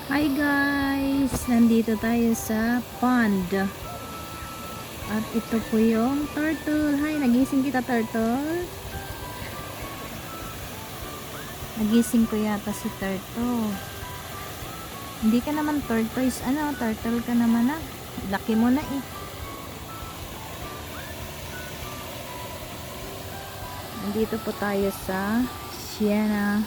Hi guys! Nandito tayo sa pond. At ito po yung turtle. Hi, nagising kita turtle. Nagising ko yata si turtle. Hindi ka naman tortoise. Ano, turtle ka naman na. Laki mo na eh. Nandito po tayo sa Siena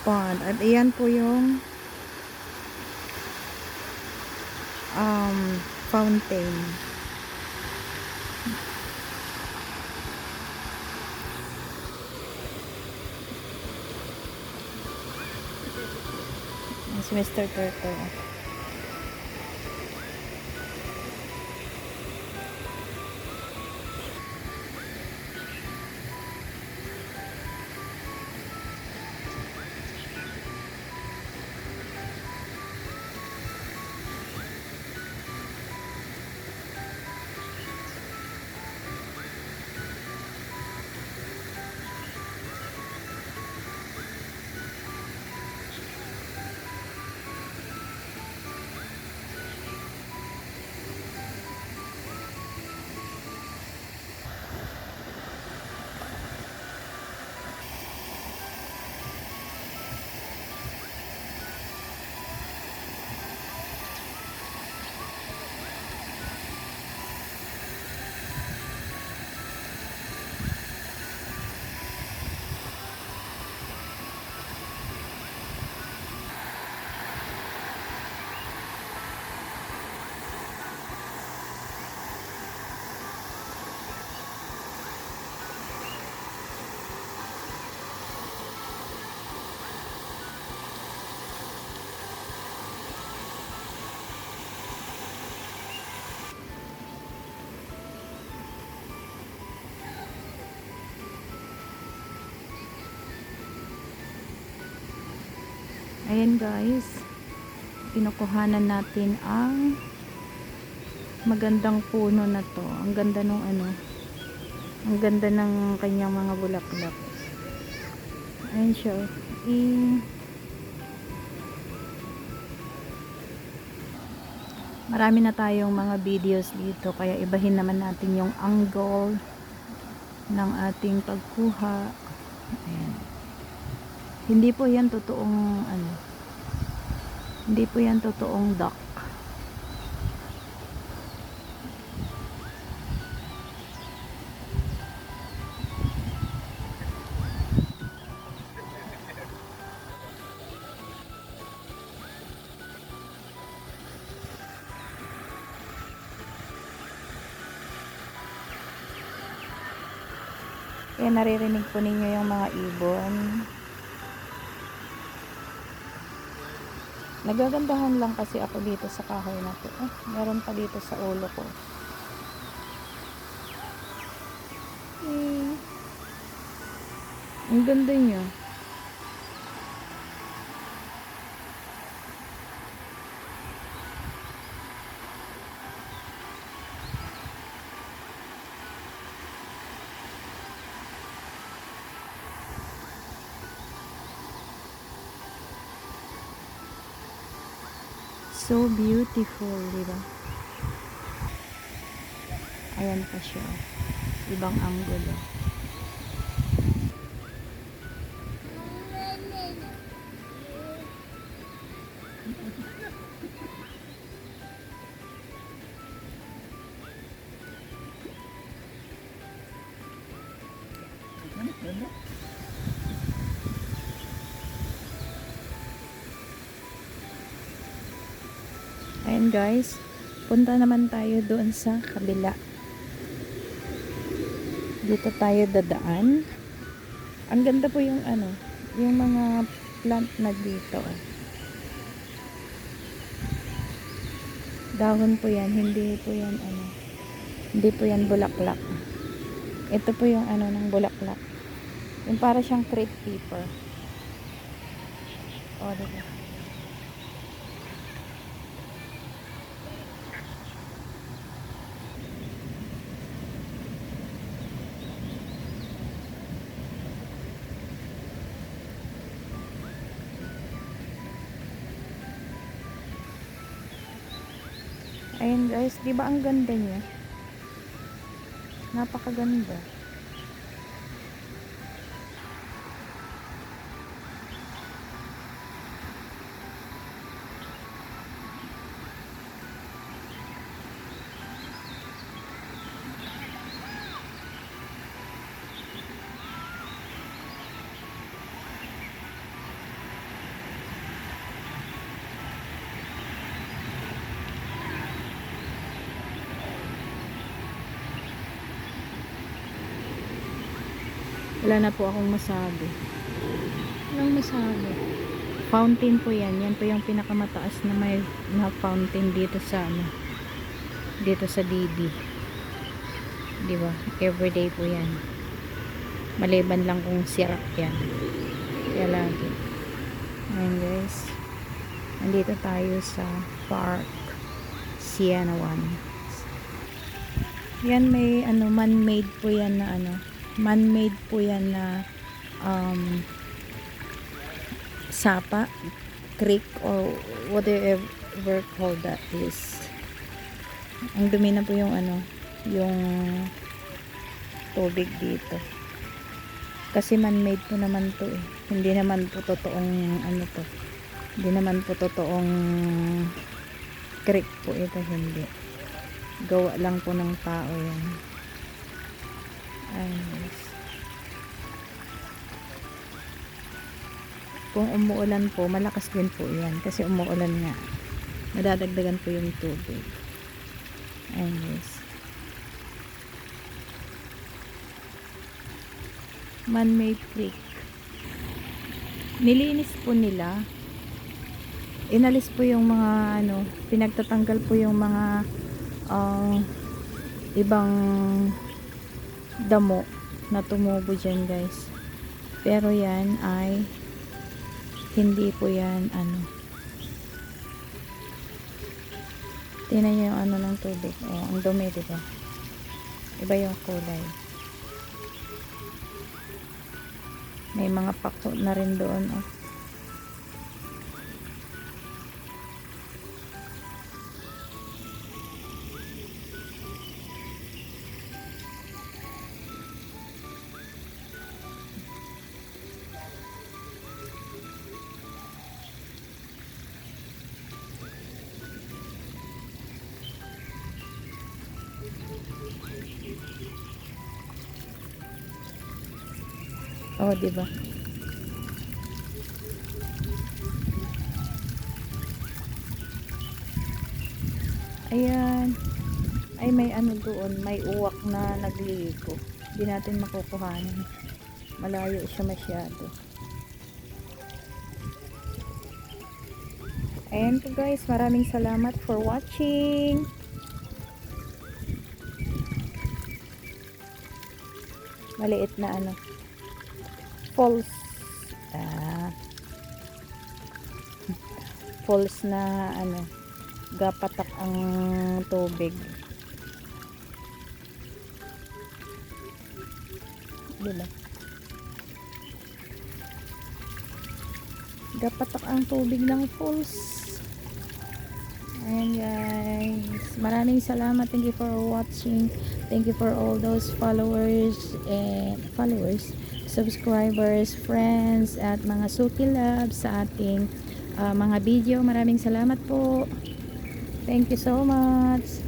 pond. At ayan po yung fountain. Yes, Mr. Turtle. Ayan guys, kinukuhanan natin ang magandang puno na to. Ang ganda ng ang ganda ng kanyang mga bulaklak. Ayan siya. Marami na tayong mga videos dito, kaya ibahin naman natin yung angle ng ating pagkuha. Ayan. Hindi po yan totoong hindi po yan totoong duck. Kaya naririnig po ninyo yung mga ibon. Nagagandahan lang kasi ako dito sa kahoy na to. Meron pa dito sa ulo ko. Ang ganda niya. So beautiful, diba? Ayan pa siya. Ibang angulo. Ayan guys, punta naman tayo doon sa kabila. Dito tayo dadaan. Ang ganda po yung yung mga plant na dito. Dahon po yan, hindi po yan hindi po yan bulaklak. Ito po yung ng bulaklak. Yung para siyang crepe paper. O, diba? Ayun guys, di ba ang ganda niya? Napakaganda. Wala na po akong masabi. Walang masabi. Fountain po yan. Yan po yung pinakamataas na may na fountain dito sa ano, dito sa DB. Di ba? Everyday po yan. Maliban lang kung sirak yan. Kaya lagi. Ayan guys. Nandito tayo sa Park Sienna 1. Yan may ano, man-made po yan na ano, man-made po yan na sapa, creek, or whatever called that is. Ang dumi na po yung ano, yung tubig dito. Kasi man-made po naman to eh. Hindi naman po totoong ano to. Hindi naman po totoong creek po ito, hindi. Gawa lang po ng tao yan. Ayun. Kung umuulan po, malakas din po yan. Kasi umuulan nga. Nadadagdagan po yung tubig. Ayun guys. Man-made creek. Nilinis po nila. Inalis po yung mga ano, pinagtatanggal po yung mga ibang damo na tumubo dyan guys. Pero yan ay hindi po yan ano. Tingnan nyo yung ano ng tubig. Oh, ang dumi, diba? Iba yung kulay. May mga pako na rin doon. Oh. Oh, di ba? Ayan. Ay, may ano doon, may uwak na nagligo. Hindi natin makukuhanan. Malayo siya masyado. Ayan po guys, maraming salamat for watching. Maliit na ano, falls, falls na ano, gapatak ang tubig, diba? Gapatak ang tubig ng falls. Ayan guys, maraming salamat. Thank you for watching. Thank you for all those followers, subscribers, friends, at mga Suki Loves sa ating mga video. Maraming salamat po. Thank you so much.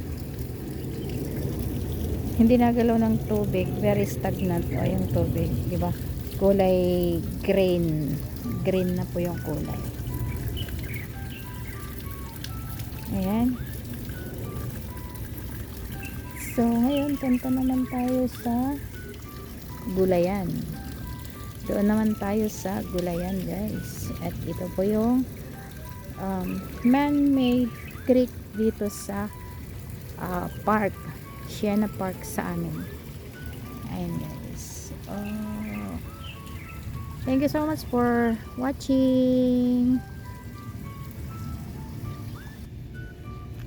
Hindi nagalaw ng tubig, very stagnant o yung tubig, di ba? Kulay green na po yung kulay. Ayan. So ngayon punta naman tayo sa Gulayan. Doon naman tayo sa Gulayan guys. At ito po yung man-made creek dito sa park, Sienna Park sa amin. Ayan guys. Thank you so much for watching.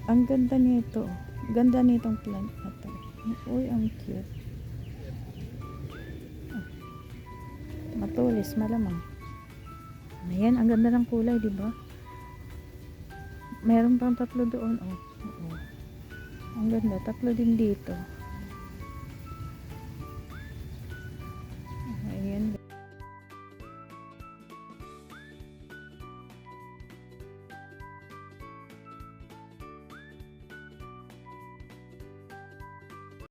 Ang ganda nito. Ganda nitong plant na to. Uy, ang cute. Matulis, malamang. Ayan, ang ganda ng kulay, di ba? Meron pang tatlo doon, oh. Oo. Ang ganda. Tatlo din dito.